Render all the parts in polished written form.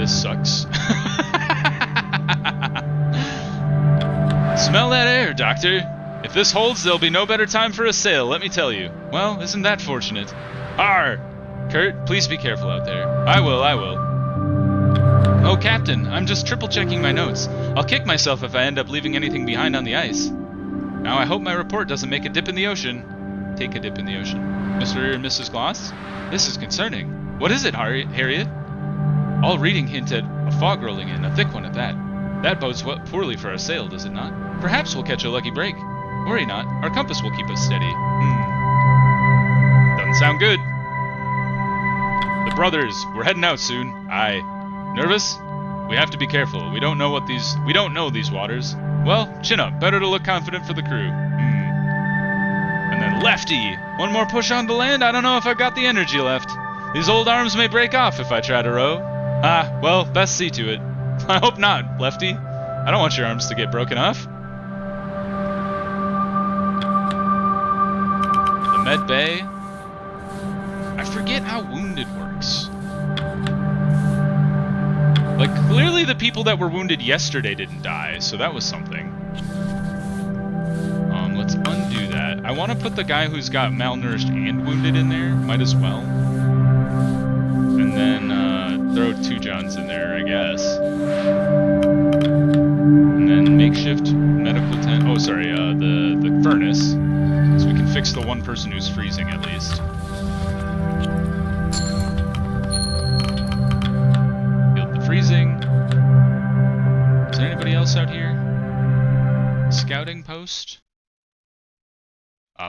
this sucks. Smell that air, Doctor. If this holds, there'll be no better time for a sail, let me tell you. Well, isn't that fortunate? Arr! Kurt, please be careful out there. I will. Oh, Captain, I'm just triple-checking my notes. I'll kick myself if I end up leaving anything behind on the ice. Now, I hope my report doesn't make a dip in the ocean. Take a dip in the ocean. Mr. and Mrs. Gloss? This is concerning. What is it, Harriet? All reading hint at a fog rolling in, a thick one at that. That bodes poorly for our sail, does it not? Perhaps we'll catch a lucky break. Worry not, our compass will keep us steady. Doesn't sound good. The brothers, we're heading out soon. Aye. Nervous? We have to be careful. We don't know these waters. Well, chin up. Better to look confident for the crew. And then Lefty! One more push on the land? I don't know if I've got the energy left. These old arms may break off if I try to row. Ah, well, best see to it. I hope not, Lefty. I don't want your arms to get broken off. The Med Bay. I forget how wounded works. Like, clearly the people that were wounded yesterday didn't die, so that was something. Let's undo that. I want to put the guy who's got malnourished and wounded in there. Might as well. And then, throw 2 Johns in there, I guess. And then makeshift medical tent. Oh, sorry, the furnace. So we can fix the one person who's freezing, at least. Freezing. Is there anybody else out here? Scouting post?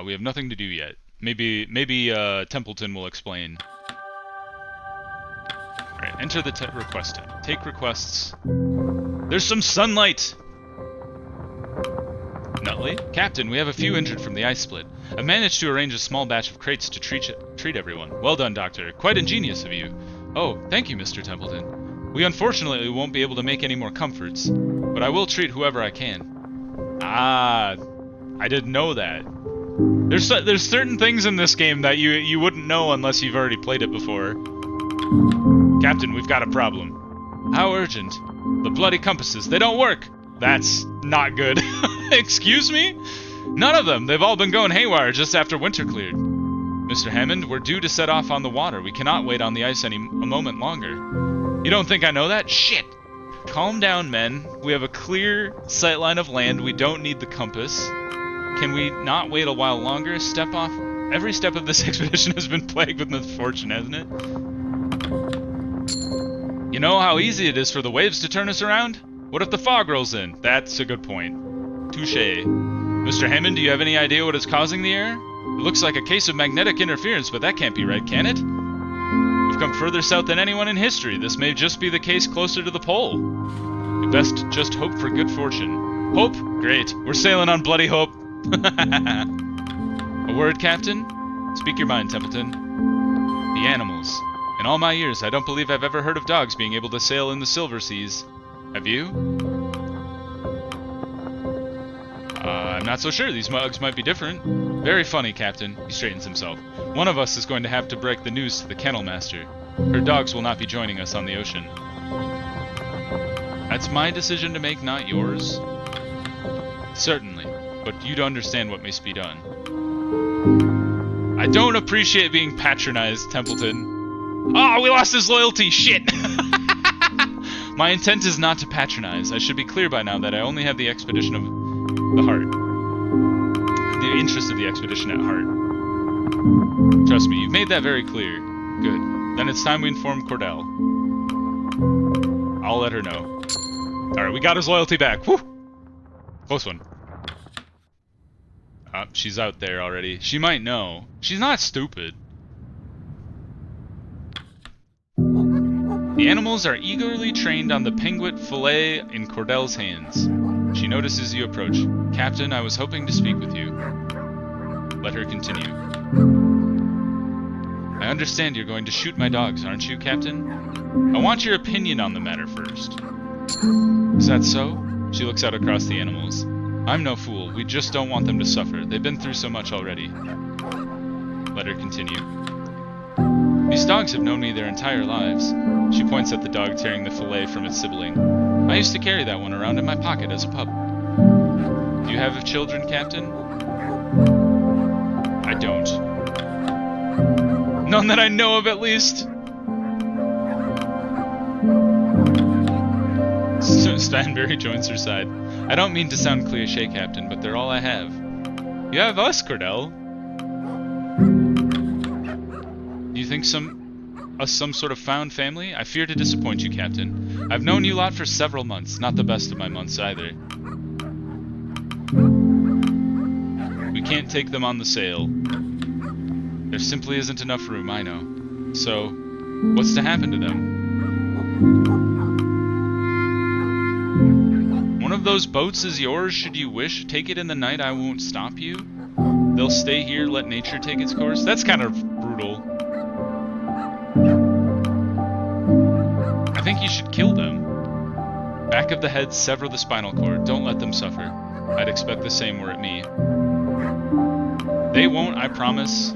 We have nothing to do yet. Maybe Templeton will explain. Alright, enter the request tab. Take requests. There's some sunlight! Nutley? Captain, we have a few injured from the ice split. I've managed to arrange a small batch of crates to treat everyone. Well done, Doctor. Quite ingenious of you. Oh, thank you, Mr. Templeton. We unfortunately won't be able to make any more comforts, but I will treat whoever I can. Ah, I didn't know that. There's certain things in this game that you wouldn't know unless you've already played it before. Captain, we've got a problem. How urgent? The bloody compasses, they don't work! That's not good. Excuse me? None of them! They've all been going haywire just after winter cleared. Mr. Hammond, we're due to set off on the water. We cannot wait on the ice a moment longer. You don't think I know that? Shit! Calm down, men. We have a clear sightline of land. We don't need the compass. Can we not wait a while longer? Step off. Every step of this expedition has been plagued with misfortune, hasn't it? You know how easy it is for the waves to turn us around? What if the fog rolls in? That's a good point. Touché. Mr. Hammond, do you have any idea what is causing the error? It looks like a case of magnetic interference, but that can't be right, can it? We've come further south than anyone in history. This may just be the case closer to the pole. We best just hope for good fortune. Hope? Great. We're sailing on bloody hope. A word, Captain? Speak your mind, Templeton. The animals. In all my years, I don't believe I've ever heard of dogs being able to sail in the Silver Seas. Have you? I'm not so sure. These mugs might be different. Very funny, Captain. He straightens himself. One of us is going to have to break the news to the kennel master. Her dogs will not be joining us on the ocean. That's my decision to make, not yours? Certainly, but you'd understand what must be done. I don't appreciate being patronized, Templeton. Oh, we lost his loyalty! Shit! My intent is not to patronize. I should be clear by now that I only have the expedition of the heart. The interest of the expedition at heart. Trust me, you've made that very clear. Good. Then it's time we inform Cordell. I'll let her know. Alright, we got his loyalty back. Whew! Close one. She's out there already. She might know. She's not stupid. The animals are eagerly trained on the penguin fillet in Cordell's hands. She notices you approach. Captain, I was hoping to speak with you. Let her continue. I understand you're going to shoot my dogs, aren't you, Captain? I want your opinion on the matter first. Is that so? She looks out across the animals. I'm no fool. We just don't want them to suffer. They've been through so much already. Let her continue. These dogs have known me their entire lives. She points at the dog tearing the fillet from its sibling. I used to carry that one around in my pocket as a pup. Do you have children, Captain? I don't. None that I know of, at least. Stanberry joins her side. I don't mean to sound cliché, Captain, but they're all I have. You have us, Cordell. Do you think some sort of found family? I fear to disappoint you, Captain. I've known you lot for several months, not the best of my months either. We can't take them on the sale. There simply isn't enough room, I know. So, what's to happen to them? One of those boats is yours, should you wish. Take it in the night, I won't stop you. They'll stay here, let nature take its course. That's kind of brutal. I think you should kill them. Back of the head, sever the spinal cord. Don't let them suffer. I'd expect the same were it me. They won't, I promise.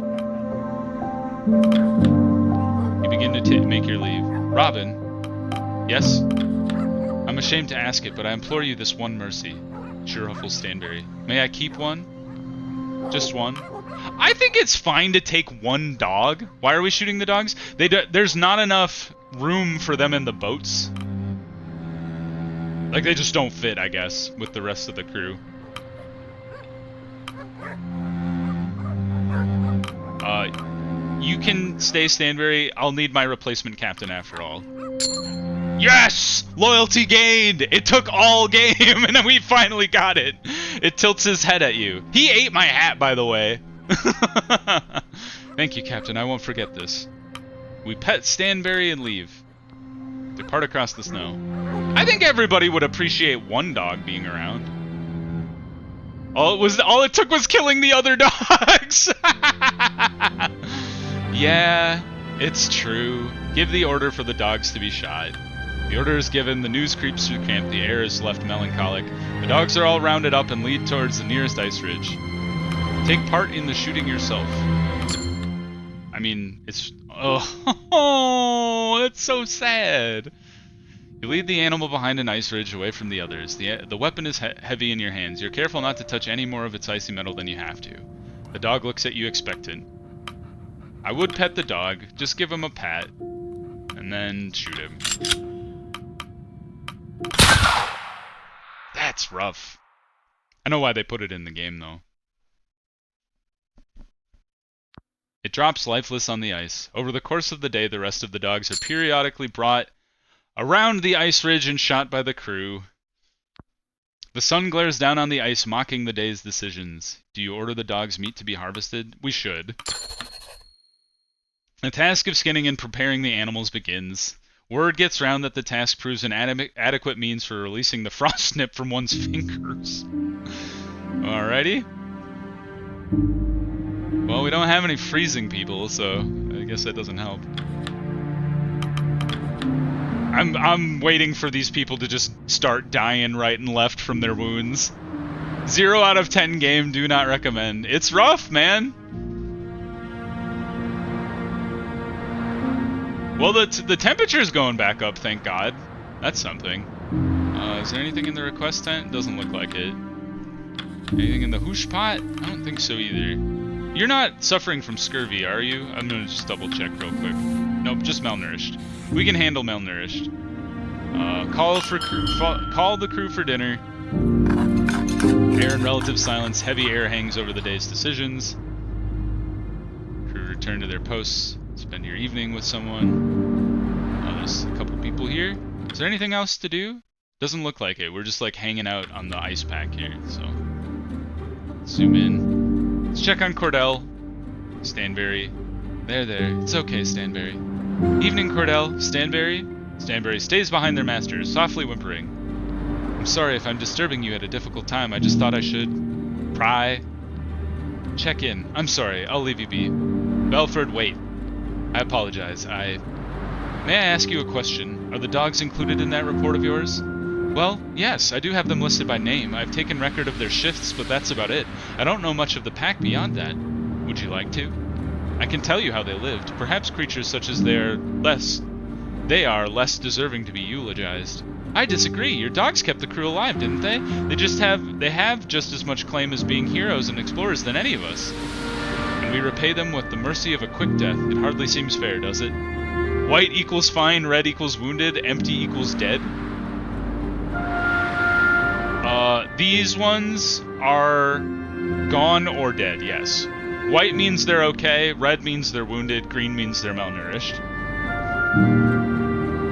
You begin to make your leave. Robin? Yes? I'm ashamed to ask it, but I implore you this one mercy. Sure ruffles Stanberry. May I keep one? Just one? I think it's fine to take one dog. Why are we shooting the dogs? There's not enough room for them in the boats. Like, they just don't fit, I guess, with the rest of the crew. You can stay, Stanberry. I'll need my replacement captain after all. Yes! Loyalty gained! It took all game, and then we finally got it. It tilts his head at you. He ate my hat, by the way. Thank you, Captain. I won't forget this. We pet Stanberry and leave. Depart across the snow. I think everybody would appreciate one dog being around. All it took was killing the other dogs. Yeah, it's true. Give the order for the dogs to be shot. The order is given, the news creeps through camp, the air is left melancholic. The dogs are all rounded up and lead towards the nearest ice ridge. Take part in the shooting yourself. I mean, it's... Oh, that's so sad. You lead the animal behind an ice ridge away from the others. The weapon is heavy in your hands. You're careful not to touch any more of its icy metal than you have to. The dog looks at you expectant. I would pet the dog, just give him a pat, and then shoot him. That's rough. I know why they put it in the game, though. It drops lifeless on the ice. Over the course of the day, the rest of the dogs are periodically brought around the ice ridge and shot by the crew. The sun glares down on the ice, mocking the day's decisions. Do you order the dog's meat to be harvested? We should. The task of skinning and preparing the animals begins. Word gets round that the task proves an adequate means for releasing the frost nip from one's fingers. Alrighty. Well, we don't have any freezing people, so I guess that doesn't help. I'm waiting for these people to just start dying right and left from their wounds. 0 out of 10 game, do not recommend. It's rough, man. Well, the temperature's going back up, thank God. That's something. Is there anything in the request tent? Doesn't look like it. Anything in the hoosh pot? I don't think so either. You're not suffering from scurvy, are you? I'm gonna just double check real quick. Nope, just malnourished. We can handle malnourished. Call the crew for dinner. Air in relative silence. Heavy air hangs over the day's decisions. Crew return to their posts. Spend your evening with someone. There's a couple people here. Is there anything else to do? Doesn't look like it. We're just like hanging out on the ice pack here. So zoom in. Let's check on Cordell. Stanberry. There. It's okay, Stanberry. Evening, Cordell. Stanberry. Stanberry stays behind their masters, softly whimpering. I'm sorry if I'm disturbing you at a difficult time. I just thought I should pry. Check in. I'm sorry. I'll leave you be. Belford, wait. I apologize. May I ask you a question? Are the dogs included in that report of yours? Well, yes, I do have them listed by name. I've taken record of their shifts, but that's about it. I don't know much of the pack beyond that. Would you like to? I can tell you how they lived. Perhaps creatures such as they are less deserving to be eulogized. I disagree. Your dogs kept the crew alive, didn't they? They have just as much claim as being heroes and explorers than any of us. And we repay them with the mercy of a quick death. It hardly seems fair, does it? White equals fine, red equals wounded, empty equals dead. These ones are gone or dead, yes. White means they're okay, red means they're wounded, green means they're malnourished.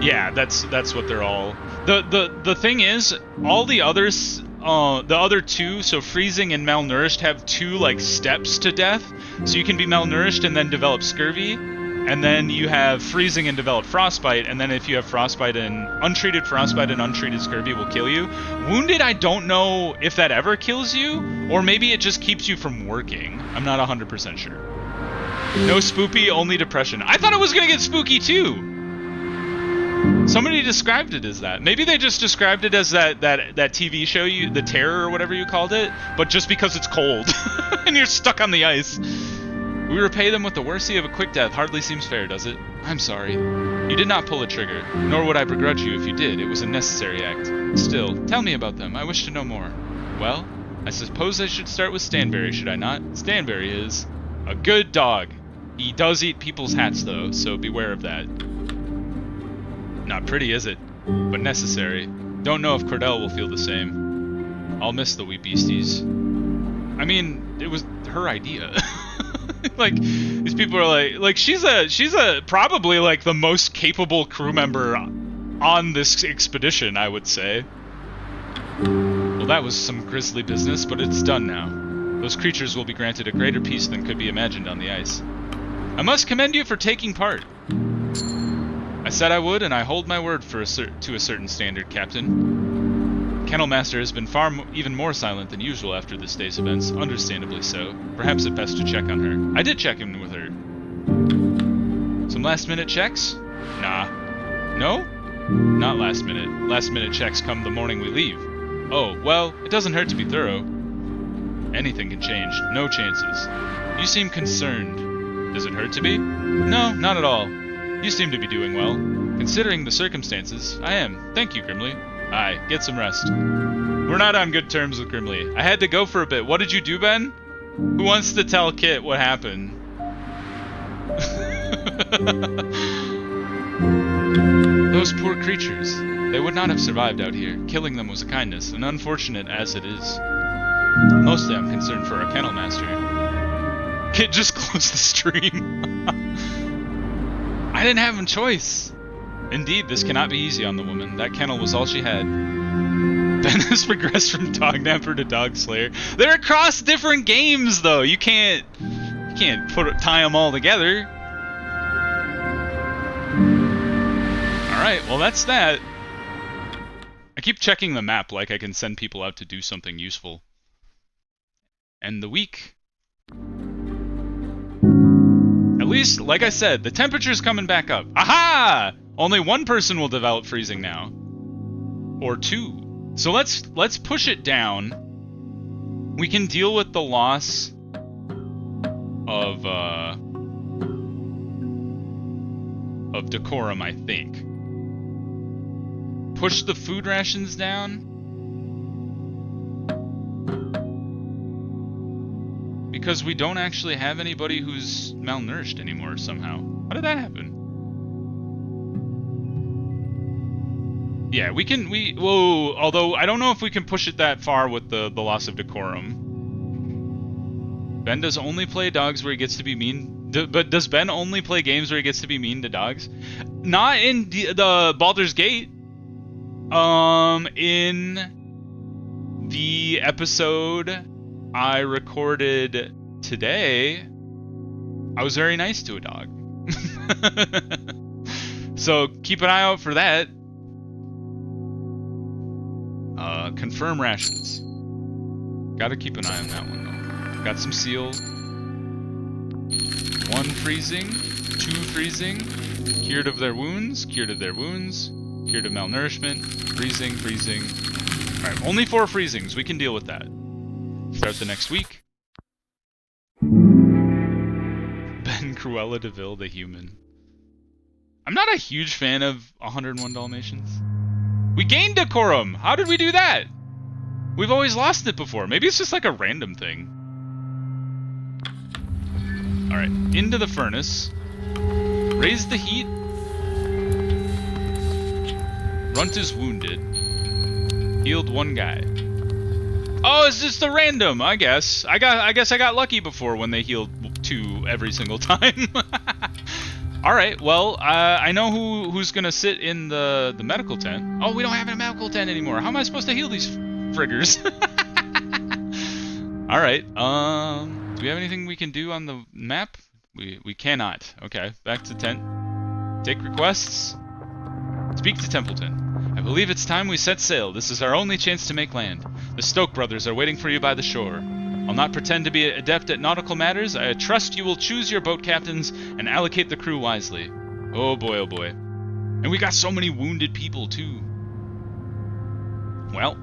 Yeah, that's what they're all. The thing is, all the others, the other two, so freezing and malnourished, have two like steps to death. So you can be malnourished and then develop scurvy, and then you have freezing and develop frostbite, and then if you have frostbite and untreated scurvy will kill you. Wounded, I don't know if that ever kills you, or maybe it just keeps you from working. I'm not 100% sure. No spoopy, only depression. I thought it was gonna get spooky too. Somebody described it as that. Maybe they just described it as that TV show, The Terror or whatever you called it, but just because it's cold and you're stuck on the ice. We repay them with the mercy of a quick death. Hardly seems fair, does it? I'm sorry. You did not pull a trigger, nor would I begrudge you if you did. It was a necessary act. Still, tell me about them. I wish to know more. Well, I suppose I should start with Stanberry, should I not? Stanberry is a good dog. He does eat people's hats, though, so beware of that. Not pretty, is it? But necessary. Don't know if Cordell will feel the same. I'll miss the wee beasties. I mean, it was her idea. Like, these people are like she's probably like the most capable crew member on this expedition, I would say. Well, that was some grisly business, but it's done now. Those creatures will be granted a greater peace than could be imagined on the ice. I must commend you for taking part. I said I would, and I hold my word to a certain standard, Captain. Kennel Master has been even more silent than usual after this day's events, understandably so. Perhaps it best to check on her. I did check in with her. Some last-minute checks? Nah. No? Not last minute. Last-minute checks come the morning we leave. Oh, well, it doesn't hurt to be thorough. Anything can change. No chances. You seem concerned. Does it hurt to be? No, not at all. You seem to be doing well. Considering the circumstances, I am. Thank you, Grimly. Aye, get some rest. We're not on good terms with Grimly. I had to go for a bit. What did you do, Ben? Who wants to tell Kit what happened? Those poor creatures. They would not have survived out here. Killing them was a kindness, and unfortunate as it is. Mostly I'm concerned for our Kennel Master. Kit just closed the stream. I didn't have a choice. Indeed, this cannot be easy on the woman. That kennel was all she had. Ben has progressed from dog napper to dog slayer. They're across different games, though. You can't tie them all together. All right, well that's that. I keep checking the map like I can send people out to do something useful. End the week. At least, like I said, the temperature's coming back up. Aha! Only one person will develop freezing now. Or two. So let's push it down. We can deal with the loss of decorum, I think. Push the food rations down. Because we don't actually have anybody who's malnourished anymore somehow. How did that happen? Yeah, whoa, although I don't know if we can push it that far with the loss of decorum. Ben does only play dogs where he gets to be mean. But does Ben only play games where he gets to be mean to dogs? Not in the Baldur's Gate. In the episode I recorded today, I was very nice to a dog. So keep an eye out for that. Confirm rations. Gotta keep an eye on that one though. Got some seal. 1 freezing, 2 freezing, cured of their wounds, cured of malnourishment, freezing. Alright, only 4 freezings. We can deal with that. Start the next week. Ben Cruella de Vil, the human. I'm not a huge fan of 101 Dalmatians. We gained decorum! How did we do that? We've always lost it before. Maybe it's just like a random thing. Alright, into the furnace. Raise the heat. Runt is wounded. Healed one guy. Oh, it's just a random, I guess. I guess I got lucky before when they healed 2 every single time. Alright, well, I know who's gonna sit in the medical tent. Oh, we don't have a medical tent anymore. How am I supposed to heal these friggers? Alright, do we have anything we can do on the map? We cannot. Okay, back to tent. Take requests. Speak to Templeton. I believe it's time we set sail. This is our only chance to make land. The Stoke brothers are waiting for you by the shore. I'll not pretend to be adept at nautical matters. I trust you will choose your boat captains and allocate the crew wisely. Oh boy, oh boy. And we got so many wounded people, too. Well.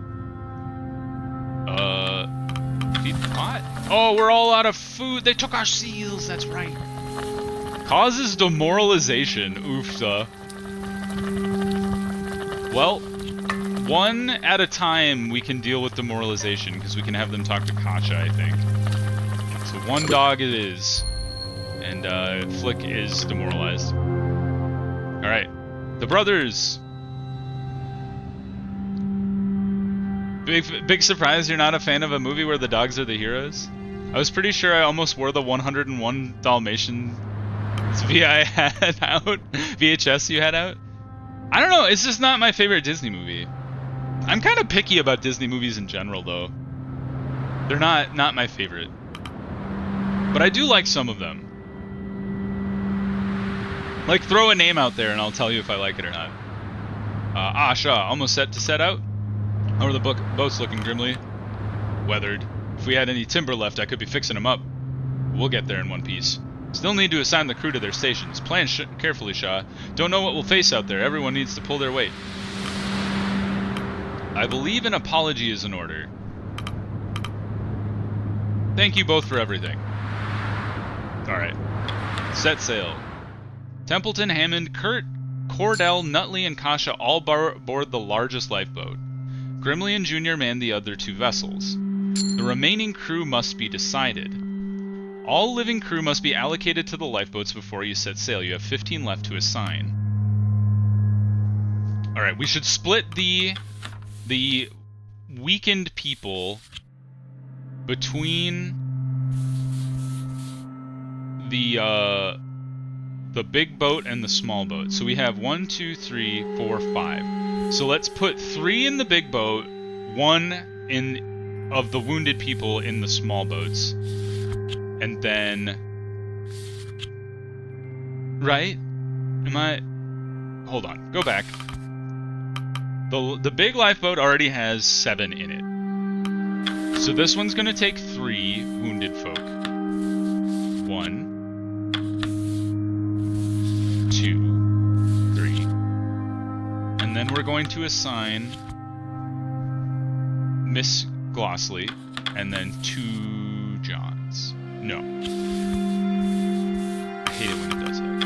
Feed the pot? Oh, we're all out of food. They took our seals, that's right. Causes demoralization. Oofta. Well, one at a time we can deal with demoralization, because we can have them talk to Kasha, I think. So one dog it is. And Flick is demoralized. Alright. The brothers! Big surprise you're not a fan of a movie where the dogs are the heroes? I was pretty sure I almost wore the 101 Dalmatians VHS you had out. I don't know, it's just not my favorite Disney movie. I'm kind of picky about Disney movies in general, though. They're not my favorite. But I do like some of them. Like, throw a name out there and I'll tell you if I like it or not. Asha, almost set to set out? How are the boats looking, Grimly? Weathered. If we had any timber left, I could be fixing them up. We'll get there in one piece. Still need to assign the crew to their stations. Plan carefully, Shaw. Don't know what we'll face out there. Everyone needs to pull their weight. I believe an apology is in order. Thank you both for everything. Alright. Set sail. Templeton, Hammond, Kurt, Cordell, Nutley, and Kasha all board the largest lifeboat. Grimly and Junior man the other 2 vessels. The remaining crew must be decided. All living crew must be allocated to the lifeboats before you set sail. You have 15 left to assign. Alright, we should split the weakened people between the big boat and the small boat. So we have 1, 2, 3, 4, 5. So let's put 3 in the big boat, 1 of the wounded people in the small boats. And then... Right? Am I... Hold on. Go back. The big lifeboat already has 7 in it. So this one's gonna take 3 wounded folk. 1, 2, 3. And then we're going to assign Miss Glossley, and then 2 Johns. No. I hate it when it does that.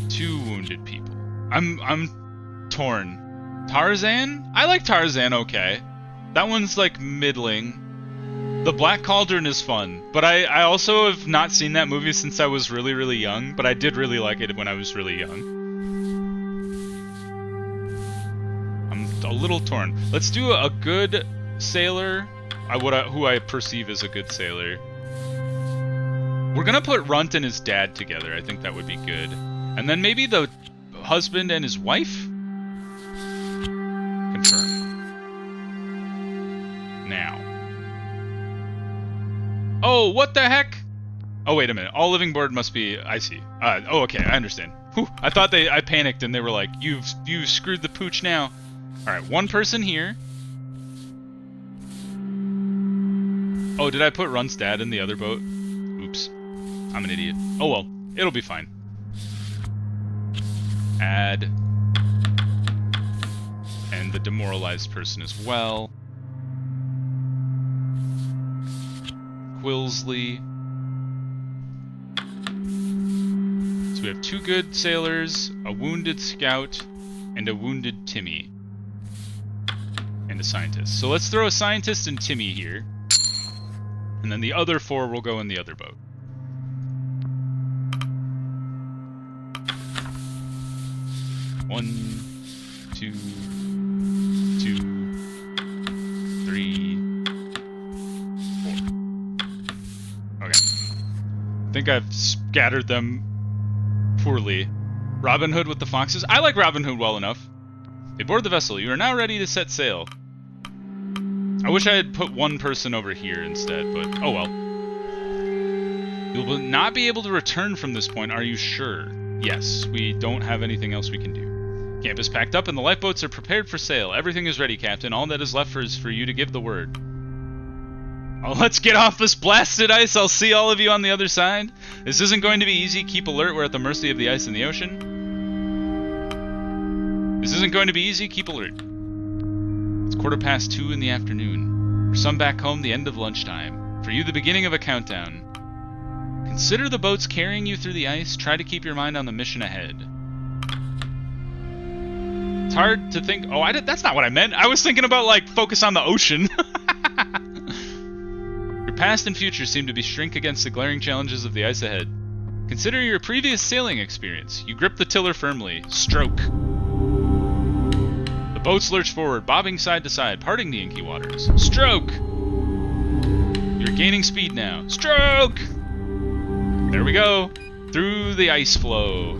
Two wounded people. I'm torn. Tarzan? I like Tarzan okay. That one's like middling. The Black Cauldron is fun, but I also have not seen that movie since I was really, really young, but I did really like it when I was really young. I'm a little torn. Let's do a good sailor, who I perceive as a good sailor. We're gonna put Runt and his dad together. I think that would be good. And then maybe the husband and his wife? Confirm. Now. Oh, what the heck? Oh, wait a minute. All living board must be... I see. Oh, okay. I understand. Whew, I thought I panicked and they were like, you've screwed the pooch now. Alright, 1 person here. Oh, did I put Runt's dad in the other boat? Oops. I'm an idiot. Oh well. It'll be fine. Add. And the demoralized person as well. Quilsley. So we have 2 good sailors, a wounded scout, and a wounded Timmy. And a scientist. So let's throw a scientist and Timmy here. And then the other 4 will go in the other boat. One, two, 3, 4. Okay. I think I've scattered them poorly. Robin Hood with the foxes. I like Robin Hood well enough. They board the vessel. You are now ready to set sail. I wish I had put one person over here instead, but oh well. You will not be able to return from this point, are you sure? Yes, we don't have anything else we can do. Camp is packed up and the lifeboats are prepared for sail. Everything is ready, Captain. All that is left is for you to give the word. Oh, let's get off this blasted ice. I'll see all of you on the other side. This isn't going to be easy. Keep alert. We're at the mercy of the ice and the ocean. This isn't going to be easy. Keep alert. It's 2:15 in the afternoon. For some back home, the end of lunchtime. For you, the beginning of a countdown. Consider the boats carrying you through the ice. Try to keep your mind on the mission ahead. It's hard to think. Oh, that's not what I meant. I was thinking about, like, focus on the ocean. Your past and future seem to be shrink against the glaring challenges of the ice ahead. Consider your previous sailing experience. You grip the tiller firmly. Stroke. The boats lurch forward, bobbing side to side, parting the inky waters. Stroke! You're gaining speed now. Stroke! There we go. Through the ice flow.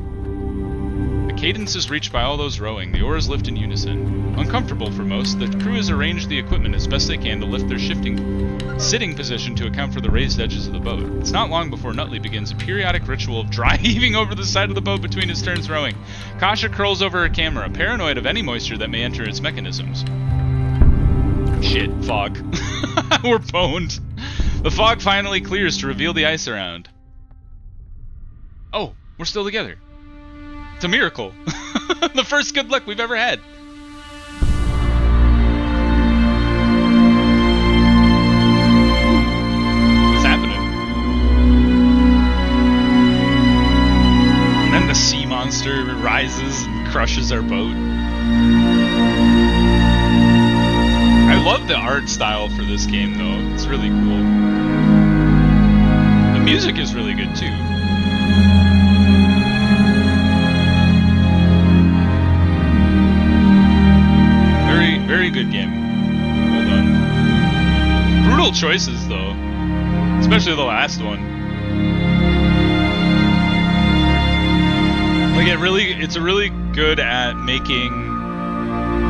The cadence is reached by all those rowing. The oars lift in unison. Uncomfortable for most, the crew has arranged the equipment as best they can to lift their sitting position to account for the raised edges of the boat. It's not long before Nutley begins a periodic ritual of dry heaving over the side of the boat between his turns rowing. Kasha curls over her camera, paranoid of any moisture that may enter its mechanisms. Shit, fog. We're boned. The fog finally clears to reveal the ice around. Oh, we're still together. It's a miracle. The first good luck we've ever had. What's happening? And then the sea monster rises and crushes our boat. I love the art style for this game, though. It's really cool. The music is really good, too. Very good game. Well done. Brutal choices, though. Especially the last one. Like, it's really good at making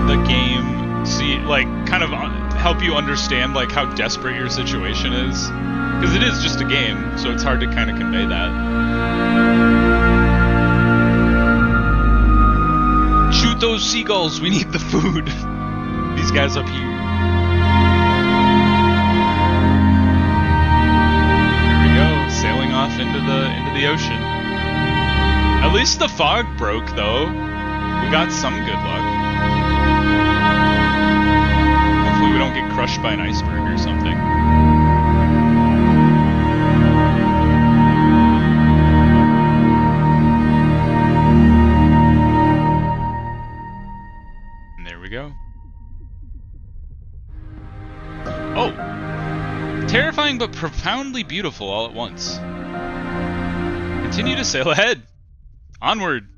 the game kind of help you understand, like, how desperate your situation is. Because it is just a game, so it's hard to kind of convey that. Shoot those seagulls, we need the food. These guys up here. Here we go, sailing off into the ocean. At least the fog broke, though. We got some good luck. Hopefully we don't get crushed by an iceberg or something. And there we go. Oh! Terrifying but profoundly beautiful all at once. Continue to sail ahead. Onward.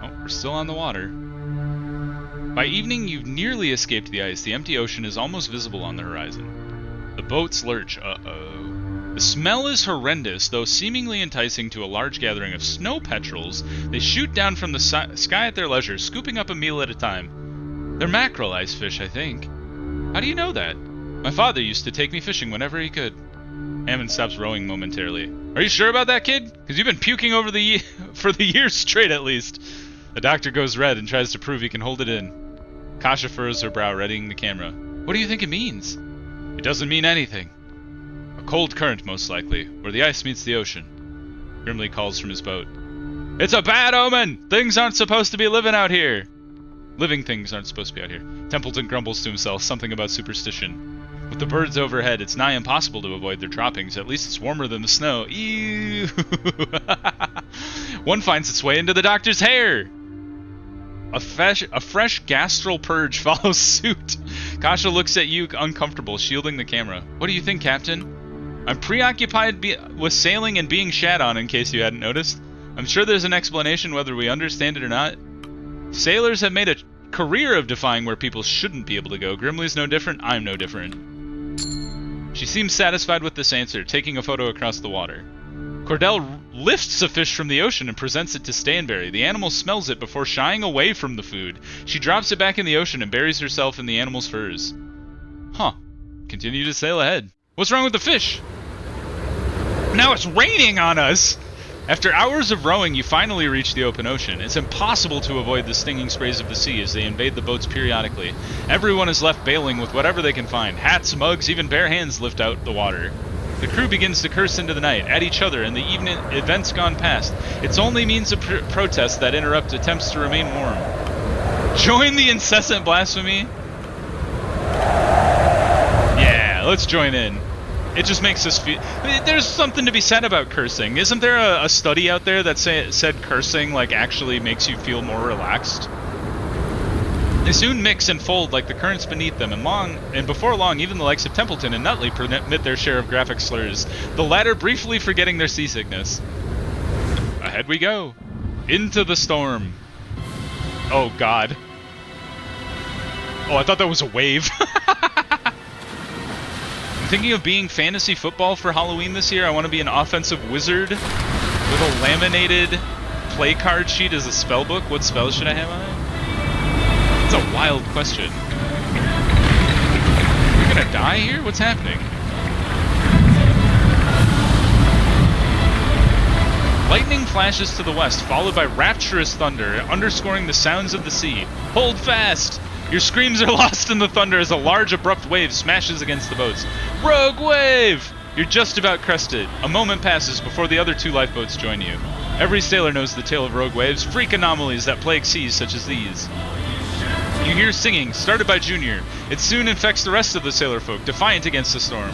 Oh, we're still on the water. By evening, you've nearly escaped the ice. The empty ocean is almost visible on the horizon. The boats lurch. Uh-oh. The smell is horrendous, though seemingly enticing to a large gathering of snow petrels. They shoot down from the sky at their leisure, scooping up a meal at a time. They're mackerel ice fish, I think. How do you know that? My father used to take me fishing whenever he could. Hammond stops rowing momentarily. Are you sure about that, kid? Because you've been puking for the year straight, at least. The doctor goes red and tries to prove he can hold it in. Kasha furrows her brow, readying the camera. What do you think it means? It doesn't mean anything. A cold current, most likely, where the ice meets the ocean. Grimly calls from his boat. It's a bad omen! Things aren't supposed to be living out here! Living things aren't supposed to be out here. Templeton grumbles to himself, something about superstition. With the birds overhead, it's nigh impossible to avoid their droppings. At least it's warmer than the snow. Ew! One finds its way into the doctor's hair! A fresh gastral purge follows suit. Kasha looks at you, uncomfortable, shielding the camera. What do you think, Captain? I'm preoccupied with sailing and being shat on, in case you hadn't noticed. I'm sure there's an explanation whether we understand it or not. Sailors have made a career of defying where people shouldn't be able to go. Grimley's no different, I'm no different. She seems satisfied with this answer, taking a photo across the water. Cordell lifts a fish from the ocean and presents it to Stanberry. The animal smells it before shying away from the food. She drops it back in the ocean and buries herself in the animal's furs. Huh. Continue to sail ahead. What's wrong with the fish? Now it's raining on us! After hours of rowing, you finally reach the open ocean. It's impossible to avoid the stinging sprays of the sea as they invade the boats periodically. Everyone is left bailing with whatever they can find. Hats, mugs, even bare hands lift out the water. The crew begins to curse into the night, at each other, and the evening events gone past. It's only means of protest that interrupt attempts to remain warm. Join the incessant blasphemy? Yeah, let's join in. It just makes us feel... There's something to be said about cursing. Isn't there a study out there that said cursing like actually makes you feel more relaxed? They soon mix and fold like the currents beneath them, and before long, even the likes of Templeton and Nutley permit their share of graphic slurs, the latter briefly forgetting their seasickness. Ahead we go. Into the storm. Oh, God. Oh, I thought that was a wave. I'm thinking of being fantasy football for Halloween this year. I want to be an offensive wizard with a laminated play card sheet as a spell book. What spells should I have on it? That's a wild question. We're gonna die here? What's happening? Lightning flashes to the west, followed by rapturous thunder, underscoring the sounds of the sea. Hold fast! Your screams are lost in the thunder as a large, abrupt wave smashes against the boats. Rogue wave! You're just about crested. A moment passes before the other two lifeboats join you. Every sailor knows the tale of rogue waves, freak anomalies that plague seas such as these. You hear singing, started by Junior. It soon infects the rest of the sailor folk, defiant against the storm.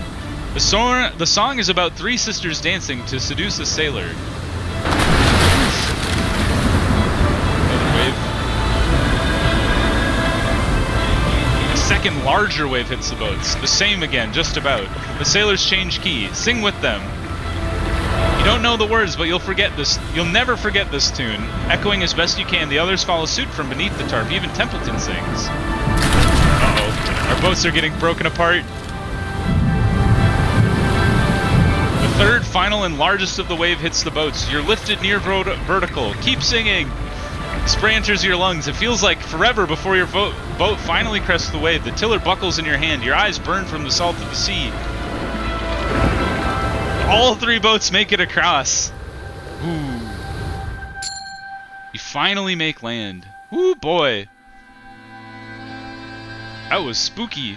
The song is about three sisters dancing to seduce a sailor. Another wave. A second larger wave hits the boats. The same again, just about. The sailors change key. Sing with them. You don't know the words, but you'll never forget this tune. Echoing as best you can, the others follow suit from beneath the tarp. Even Templeton sings. Uh-oh. Our boats are getting broken apart. The third, final, and largest of the wave hits the boats. You're lifted near vertical. Keep singing. Spray enters your lungs. It feels like forever before your boat finally crests the wave. The tiller buckles in your hand. Your eyes burn from the salt of the sea. All three boats make it across. Ooh. You finally make land. Ooh, boy. That was spooky.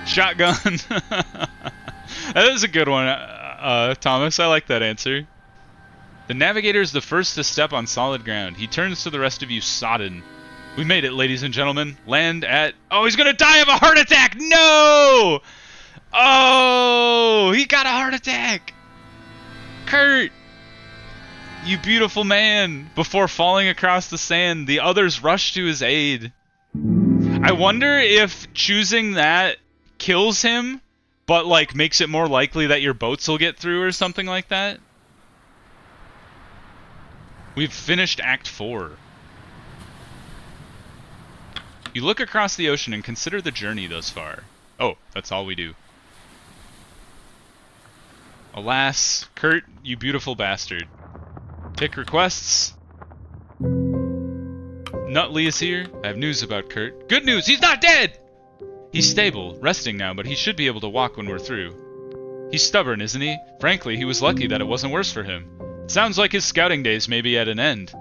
Shotgun. That is a good one, Thomas. I like that answer. The navigator is the first to step on solid ground. He turns to the rest of you, sodden. We made it, ladies and gentlemen. Land at... Oh, he's gonna die of a heart attack! No! Oh, he got a heart attack! Kurt! You beautiful man! Before falling across the sand, the others rush to his aid. I wonder if choosing that kills him, but like makes it more likely that your boats will get through or something like that. We've finished Act 4. You look across the ocean and consider the journey thus far. Oh, that's all we do. Alas, Kurt, you beautiful bastard. Pick requests. Nutley is here. I have news about Kurt. Good news, he's not dead! He's stable, resting now, but he should be able to walk when we're through. He's stubborn, isn't he? Frankly, he was lucky that it wasn't worse for him. It sounds like his scouting days may be at an end.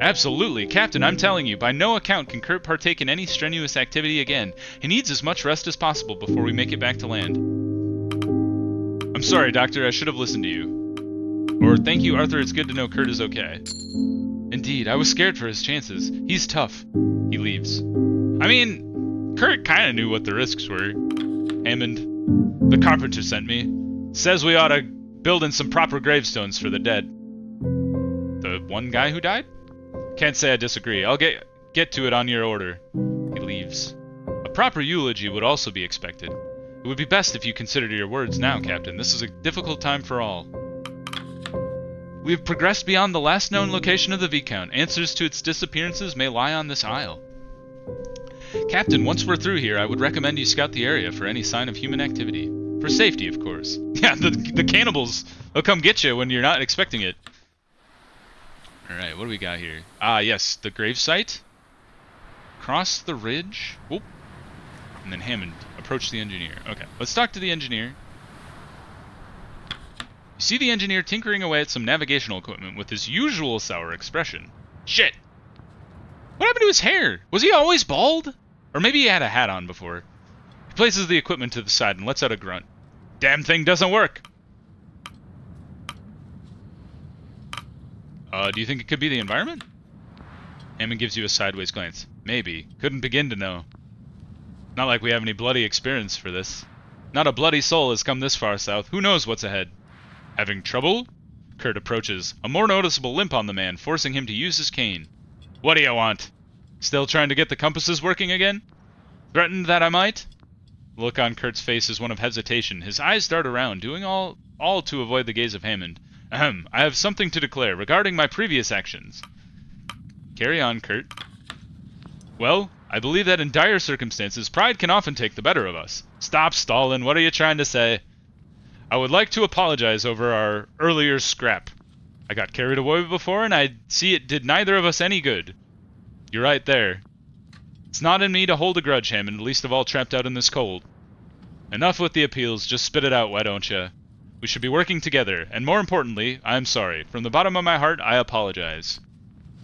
Absolutely, Captain, I'm telling you, by no account can Kurt partake in any strenuous activity again. He needs as much rest as possible before we make it back to land. I'm sorry, Doctor, I should have listened to you. Or, thank you, Arthur, it's good to know Kurt is okay. Indeed, I was scared for his chances. He's tough. He leaves. I mean, Kurt kinda knew what the risks were. Hammond. The carpenter sent me. Says we ought to build in some proper gravestones for the dead. The one guy who died? Can't say I disagree. I'll get to it on your order. He leaves. A proper eulogy would also be expected. It would be best if you considered your words now, Captain. This is a difficult time for all. We have progressed beyond the last known location of the Viscount. Answers to its disappearances may lie on this isle. Captain, once we're through here, I would recommend you scout the area for any sign of human activity. For safety, of course. Yeah, the cannibals will come get you when you're not expecting it. Alright, what do we got here? Ah, yes, the gravesite. Cross the ridge. Whoop. And then Hammond, approach the engineer. Okay, let's talk to the engineer. You see the engineer tinkering away at some navigational equipment with his usual sour expression. Shit! What happened to his hair? Was he always bald? Or maybe he had a hat on before. He places the equipment to the side and lets out a grunt. Damn thing doesn't work! Do you think it could be the environment? Hammond gives you a sideways glance. Maybe. Couldn't begin to know. Not like we have any bloody experience for this. Not a bloody soul has come this far south. Who knows what's ahead? Having trouble? Kurt approaches, a more noticeable limp on the man, forcing him to use his cane. What do you want? Still trying to get the compasses working again? Threatened that I might? The look on Kurt's face is one of hesitation. His eyes dart around, doing all to avoid the gaze of Hammond. Ahem, I have something to declare regarding my previous actions. Carry on, Kurt. Well, I believe that in dire circumstances, pride can often take the better of us. Stop stalling, what are you trying to say? I would like to apologize over our earlier scrap. I got carried away before, and I see it did neither of us any good. You're right there. It's not in me to hold a grudge, Hammond, least of all trapped out in this cold. Enough with the appeals, just spit it out, why don't you? We should be working together, and more importantly, I'm sorry. From the bottom of my heart, I apologize.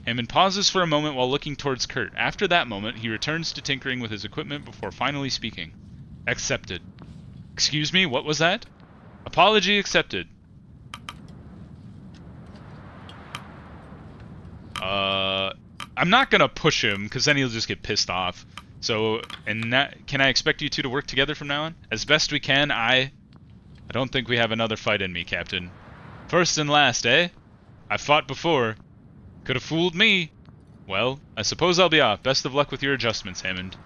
Hammond pauses for a moment while looking towards Kurt. After that moment, he returns to tinkering with his equipment before finally speaking. Accepted. Excuse me, what was that? Apology accepted. I'm not gonna push him, because then he'll just get pissed off. So, can I expect you two to work together from now on? As best we can, I don't think we have another fight in me, Captain. First and last, eh? I've fought before. Could have fooled me. Well, I suppose I'll be off. Best of luck with your adjustments, Hammond.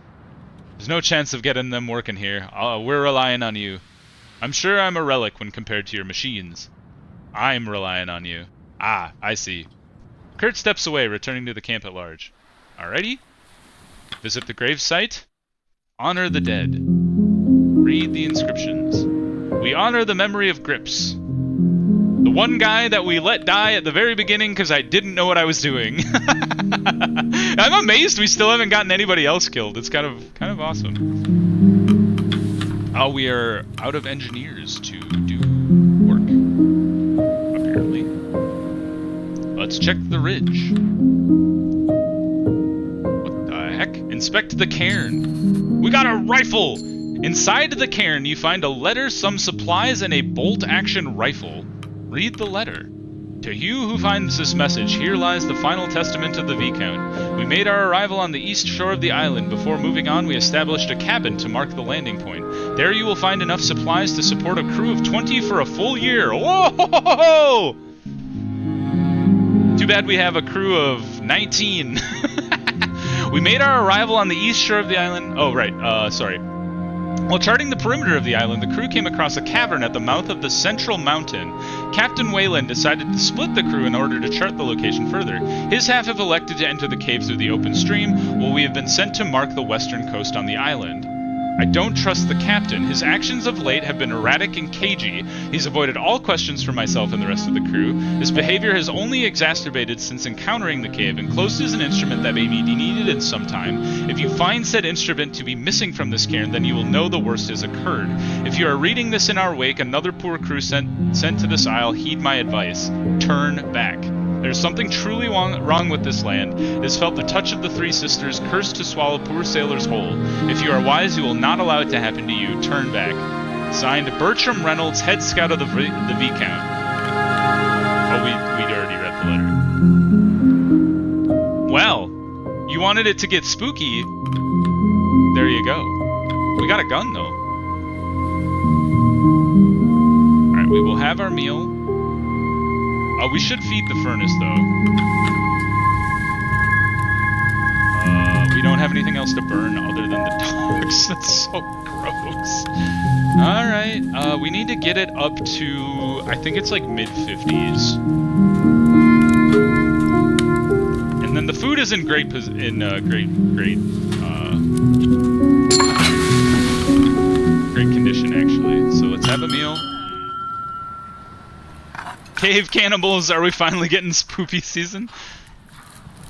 There's no chance of getting them working here. We're relying on you. I'm sure I'm a relic when compared to your machines. I'm relying on you. Ah, I see. Kurt steps away, returning to the camp at large. Alrighty. Visit the gravesite. Honor the dead. Read the inscriptions. We honor the memory of Grips. The one guy that we let die at the very beginning because I didn't know what I was doing. I'm amazed we still haven't gotten anybody else killed. It's kind of awesome. Oh, we are out of engineers to do work, apparently. Let's check the ridge. What the heck? Inspect the cairn. We got a rifle! Inside the cairn, you find a letter, some supplies, and a bolt-action rifle. Read the letter. To you who finds this message, here lies the final testament of the Viscount. We made our arrival on the east shore of the island. Before moving on, we established a cabin to mark the landing point. There you will find enough supplies to support a crew of 20 for a full year. Whoa! Too bad we have a crew of 19. We made our arrival on the east shore of the island. Oh, right. Sorry. While charting the perimeter of the island, the crew came across a cavern at the mouth of the central mountain. Captain Wayland decided to split the crew in order to chart the location further. His half have elected to enter the cave through the open stream, while we have been sent to mark the western coast on the island. I don't trust the captain. His actions of late have been erratic and cagey. He's avoided all questions from myself and the rest of the crew. His behavior has only exacerbated since encountering the cave. Enclosed is an instrument that may be needed in some time. If you find said instrument to be missing from this cairn, then you will know the worst has occurred. If you are reading this in our wake, another poor crew sent to this isle, heed my advice. Turn back. There's something truly wrong with this land. It has felt the touch of the Three Sisters, cursed to swallow poor sailors whole. If you are wise, you will not allow it to happen to you. Turn back. Signed, Bertram Reynolds, head scout of the Viscount. Oh, we'd already read the letter. Well, you wanted it to get spooky. There you go. We got a gun, though. have our meal. We should feed the furnace, though. We don't have anything else to burn other than the dogs. That's so gross. Alright, we need to get it up to, I think it's like mid-50s. And then the food is in great condition, actually. So let's have a meal. Cave cannibals, are we finally getting spoopy season?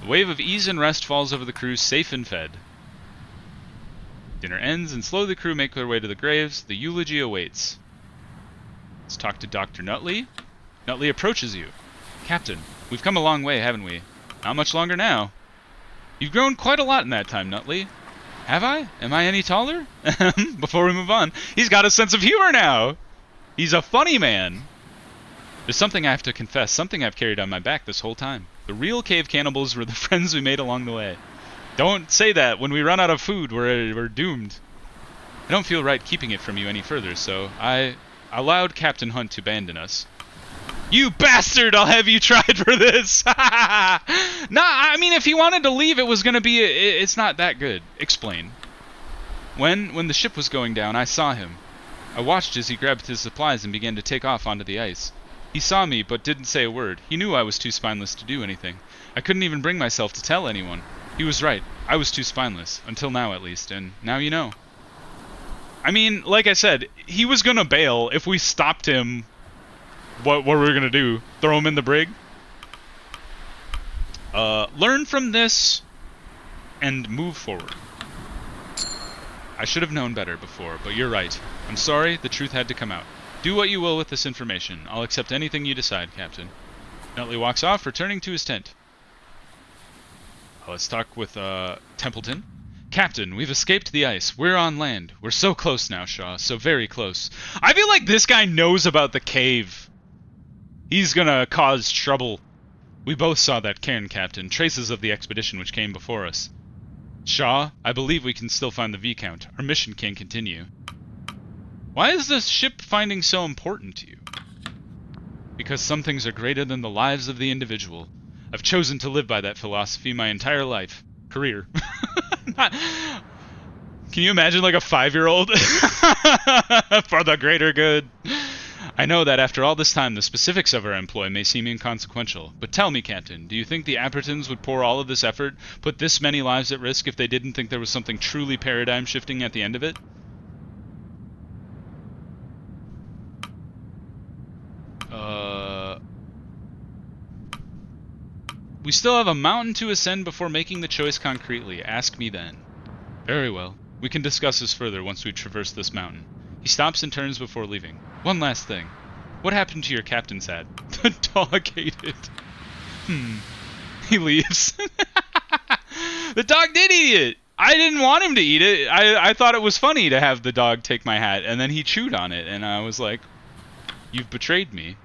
A wave of ease and rest falls over the crew, safe and fed. Dinner ends, and slowly the crew make their way to the graves. The eulogy awaits. Let's talk to Dr. Nutley. Nutley approaches you. Captain, we've come a long way, haven't we? Not much longer now. You've grown quite a lot in that time, Nutley. Have I? Am I any taller? Before we move on, he's got a sense of humor now. He's a funny man. There's something I have to confess, something I've carried on my back this whole time. The real cave cannibals were the friends we made along the way. Don't say that. When we run out of food, we're doomed. I don't feel right keeping it from you any further, so I allowed Captain Hunt to abandon us. You bastard! I'll have you tried for this! Nah, I mean, if he wanted to leave, it was gonna be... It's not that good. Explain. When the ship was going down, I saw him. I watched as he grabbed his supplies and began to take off onto the ice. He saw me, but didn't say a word. He knew I was too spineless to do anything. I couldn't even bring myself to tell anyone. He was right. I was too spineless. Until now, at least. And now you know. I mean, like I said, he was gonna bail if we stopped him. What were we gonna do? Throw him in the brig? Learn from this and move forward. I should have known better before, but you're right. I'm sorry, the truth had to come out. Do what you will with this information. I'll accept anything you decide, Captain. Nutley walks off, returning to his tent. Let's talk with, Templeton. Captain, we've escaped the ice. We're on land. We're so close now, Shaw. So very close. I feel like this guy knows about the cave. He's gonna cause trouble. We both saw that cairn, Captain. Traces of the expedition which came before us. Shaw, I believe we can still find the Viscount. Our mission can continue. Why is this ship finding so important to you? Because some things are greater than the lives of the individual. I've chosen to live by that philosophy my entire life. Career. Can you imagine like a 5-year-old? For the greater good. I know that after all this time, the specifics of our employ may seem inconsequential. But tell me, Captain, do you think the Appertons would pour all of this effort, put this many lives at risk if they didn't think there was something truly paradigm-shifting at the end of it? We still have a mountain to ascend before making the choice concretely. Ask me then. Very well. We can discuss this further once we traverse this mountain. He stops and turns before leaving. One last thing. What happened to your captain's hat? The dog ate it. He leaves. The dog did eat it! I didn't want him to eat it. I thought it was funny to have the dog take my hat, and then he chewed on it, and I was like, you've betrayed me.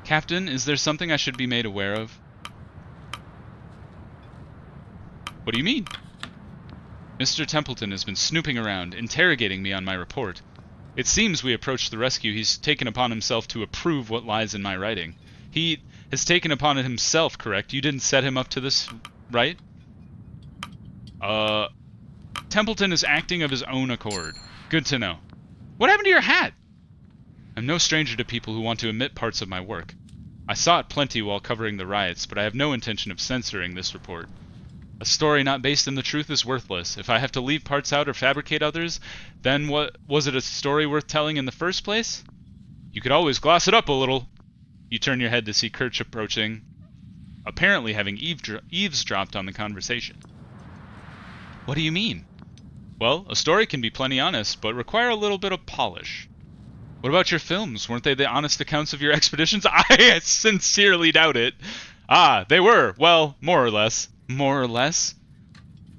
Captain, is there something I should be made aware of? What do you mean? Mr. Templeton has been snooping around, interrogating me on my report. It seems we approached the rescue. He's taken upon himself to approve what lies in my writing. He has taken upon it himself, correct? You didn't set him up to this, right? Templeton is acting of his own accord. Good to know. What happened to your hat? I'm no stranger to people who want to omit parts of my work. I saw it plenty while covering the riots, but I have no intention of censoring this report. A story not based in the truth is worthless. If I have to leave parts out or fabricate others, then what was it a story worth telling in the first place? You could always gloss it up a little. You turn your head to see Kirch approaching, apparently having eavesdropped on the conversation. What do you mean? Well, a story can be plenty honest, but require a little bit of polish. What about your films? Weren't they the honest accounts of your expeditions? I sincerely doubt it. Ah, they were. Well, more or less. More or less?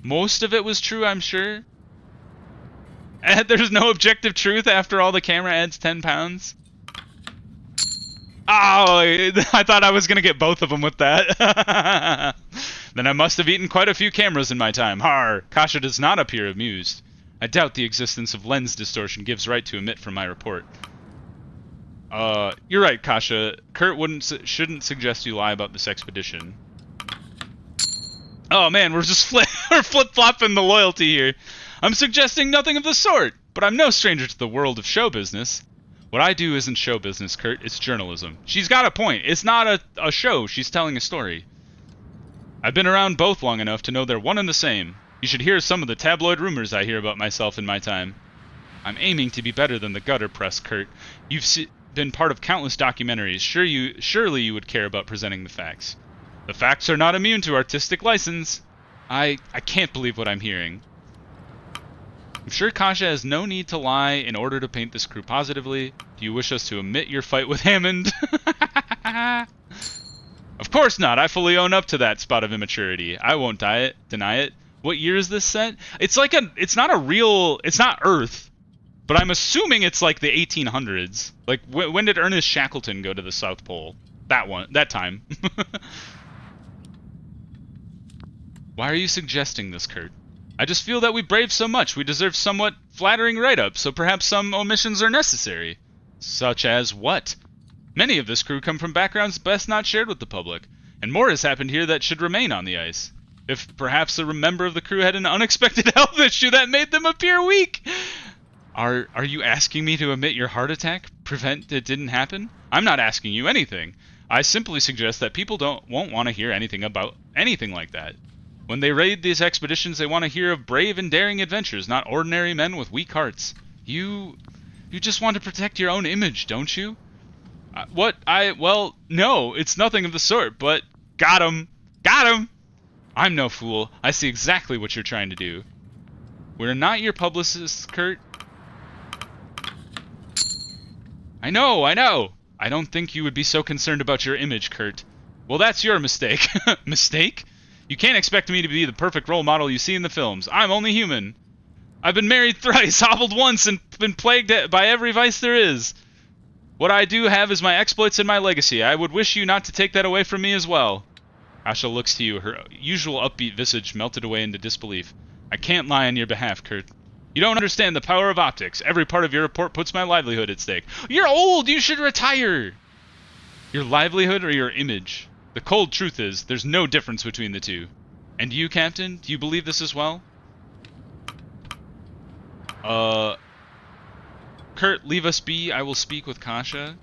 Most of it was true, I'm sure. And there's no objective truth after all the camera adds 10 pounds? Oh, I thought I was going to get both of them with that. Then I must have eaten quite a few cameras in my time. Har! Kasha does not appear amused. I doubt the existence of lens distortion gives right to omit from my report. You're right, Kasha. Kurt shouldn't suggest you lie about this expedition. Oh man, we're just flip-flopping the loyalty here. I'm suggesting nothing of the sort, but I'm no stranger to the world of show business. What I do isn't show business, Kurt. It's journalism. She's got a point. It's not a show. She's telling a story. I've been around both long enough to know they're one and the same. You should hear some of the tabloid rumors I hear about myself in my time. I'm aiming to be better than the gutter press, Kurt. You've been part of countless documentaries. Surely you would care about presenting the facts. The facts are not immune to artistic license. I can't believe what I'm hearing. I'm sure Kasha has no need to lie in order to paint this crew positively. Do you wish us to omit your fight with Hammond? Of course not. I fully own up to that spot of immaturity. I won't deny it. What year is this set? It's like it's not Earth, but I'm assuming it's like the 1800s. Like when did Ernest Shackleton go to the South Pole? That time. Why are you suggesting this, Kurt? I just feel that we braved so much, we deserve somewhat flattering write-up, so perhaps some omissions are necessary. Such as what? Many of this crew come from backgrounds best not shared with the public, and more has happened here that should remain on the ice. If perhaps a member of the crew had an unexpected health issue that made them appear weak. Are you asking me to omit your heart attack? Prevent it didn't happen? I'm not asking you anything. I simply suggest that people won't want to hear anything about anything like that. When they raid these expeditions, they want to hear of brave and daring adventures, not ordinary men with weak hearts. You just want to protect your own image, don't you? Well, no, it's nothing of the sort, but got him! Got him! I'm no fool. I see exactly what you're trying to do. We're not your publicists, Kurt. I know! I don't think you would be so concerned about your image, Kurt. Well, that's your mistake. Mistake? You can't expect me to be the perfect role model you see in the films. I'm only human. I've been married thrice, hobbled once, and been plagued by every vice there is. What I do have is my exploits and my legacy. I would wish you not to take that away from me as well. Asha looks to you, her usual upbeat visage melted away into disbelief. I can't lie on your behalf, Kurt. You don't understand the power of optics. Every part of your report puts my livelihood at stake. You're old! You should retire! Your livelihood or your image? The cold truth is, there's no difference between the two. And you, Captain, do you believe this as well? Kurt, leave us be. I will speak with Kasha.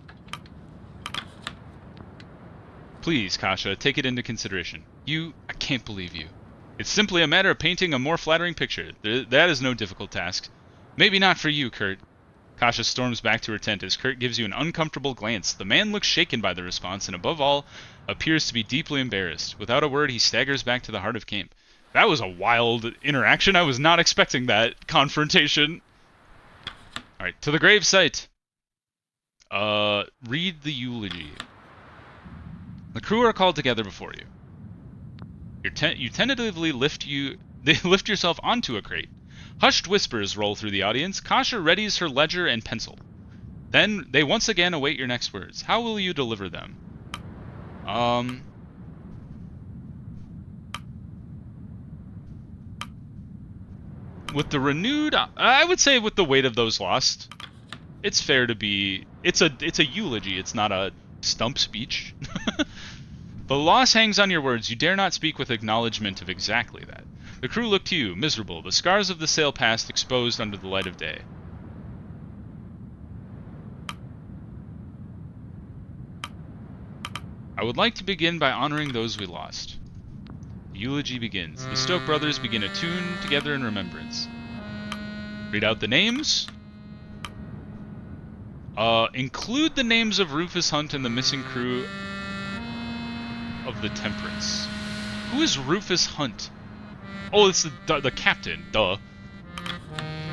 Please, Kasha, take it into consideration. I can't believe you. It's simply a matter of painting a more flattering picture. That is no difficult task. Maybe not for you, Kurt. Kasha storms back to her tent as Kurt gives you an uncomfortable glance. The man looks shaken by the response and, above all, appears to be deeply embarrassed. Without a word, he staggers back to the heart of camp. That was a wild interaction. I was not expecting that confrontation. Alright, to the grave site. Read the eulogy. The crew are called together before you. You tentatively lift yourself onto a crate. Hushed whispers roll through the audience. Kasha readies her ledger and pencil. Then they once again await your next words. How will you deliver them? With the renewed, I would say with the weight of those lost, it's fair to be. It's a eulogy. It's not a stump speech. The loss hangs on your words. You dare not speak with acknowledgement of exactly that. The crew look to you, miserable, the scars of the sail past exposed under the light of day. I would like to begin by honoring those we lost. The eulogy begins. The Stoke brothers begin a tune together in remembrance. Read out the names. Include the names of Rufus Hunt and the missing crew of the Temperance. Who is Rufus Hunt? Oh, it's the captain, duh.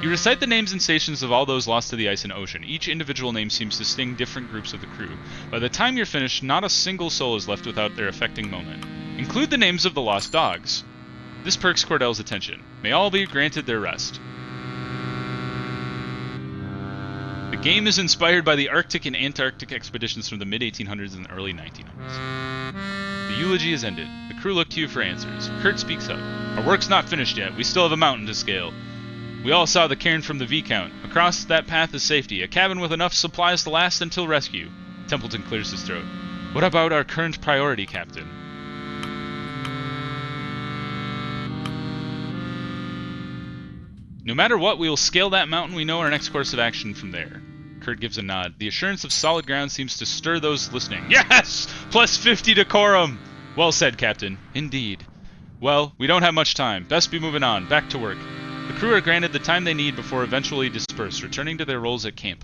You recite the names and stations of all those lost to the ice and ocean. Each individual name seems to sting different groups of the crew. By the time you're finished, not a single soul is left without their affecting moment. Include the names of the lost dogs. This perks Cordell's attention. May all be granted their rest. The game is inspired by the Arctic and Antarctic expeditions from the mid-1800s and early 1900s. The eulogy is ended. The crew look to you for answers. Kurt speaks up. Our work's not finished yet. We still have a mountain to scale. We all saw the cairn from the V-count. Across that path is safety. A cabin with enough supplies to last until rescue. Templeton clears his throat. What about our current priority, Captain? No matter what, we will scale that mountain. We know our next course of action from there. Kurt gives a nod. The assurance of solid ground seems to stir those listening. Yes! Plus 50 decorum! Well said, Captain. Indeed. Well, we don't have much time. Best be moving on. Back to work. The crew are granted the time they need before eventually disperse, returning to their roles at camp.